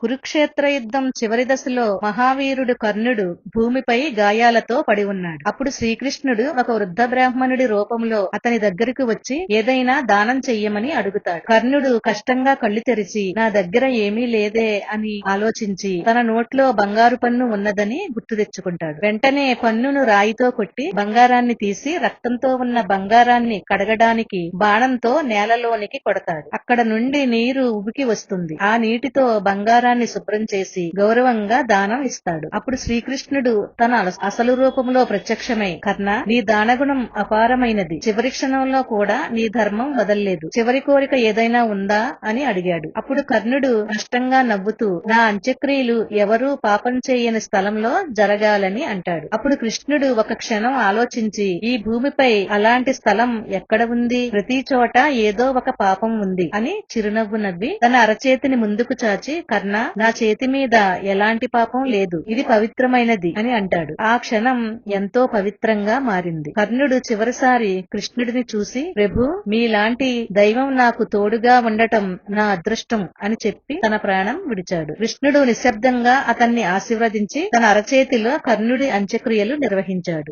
కురుక్షేత్ర యుద్ధం చివరి దశలో మహావీరుడు కర్ణుడు భూమిపై గాయాలతో పడి ఉన్నాడు. అప్పుడు శ్రీకృష్ణుడు ఒక వృద్ధ బ్రాహ్మణుడి రూపంలో అతని దగ్గరకు వచ్చి ఏదైనా దానం చెయ్యమని అడుగుతాడు. కర్ణుడు కష్టంగా కళ్ళు తెరిచి నా దగ్గర ఏమీ లేదే అని ఆలోచించి తన నోట్లో బంగారు పన్ను ఉన్నదని గుర్తు తెచ్చుకుంటాడు. వెంటనే పన్నును రాయితో కొట్టి బంగారాన్ని తీసి రక్తంతో ఉన్న బంగారాన్ని కడగడానికి బాణంతో నేలలోనికి కొడతాడు. అక్కడ నుండి నీరు ఉబికి వస్తుంది. ఆ నీటితో బంగారాన్ని శుభ్రం చేసి గౌరవంగా దానం ఇస్తాడు. అప్పుడు శ్రీకృష్ణుడు తన అసలు రూపంలో ప్రత్యక్షమై కర్ణ, నీ దానగుణం అపారమైనది. చివరి క్షణంలో కూడా నీ ధర్మం వదల్లేదు. చివరి కోరిక ఏదైనా ఉందా అని అడిగాడు. అప్పుడు కర్ణుడు కష్టంగా నవ్వుతూ నా అంత్యక్రియలు ఎవరూ పాపం చేయని స్థలంలో జరగాలని అంటాడు. అప్పుడు కృష్ణుడు ఒక క్షణం ఆలోచించి ఈ భూమిపై అలాంటి స్థలం ఎక్కడ ఉంది? ప్రతి చోట ఏదో ఒక పాపం ఉంది అని చిరునవ్వు నవ్వి తన అరచేతిని ముందుకు చాచి కర్ణ, నా చేతి మీద ఎలాంటి పాపం లేదు, ఇది పవిత్రమైనది అని అంటాడు. ఆ క్షణం ఎంతో పవిత్రంగా మారింది. కర్ణుడు చివరిసారి కృష్ణుడిని చూసి ప్రభు, మీలాంటి దైవం నాకు తోడుగా ఉండటం నా అదృష్టం అని చెప్పి తన ప్రాణం విడిచాడు. కృష్ణుడు నిశ్శబ్దంగా అతన్ని ఆశీర్వదించి తన అరచేతిలో కర్ణుడి అంత్యక్రియలు నిర్వహించాడు.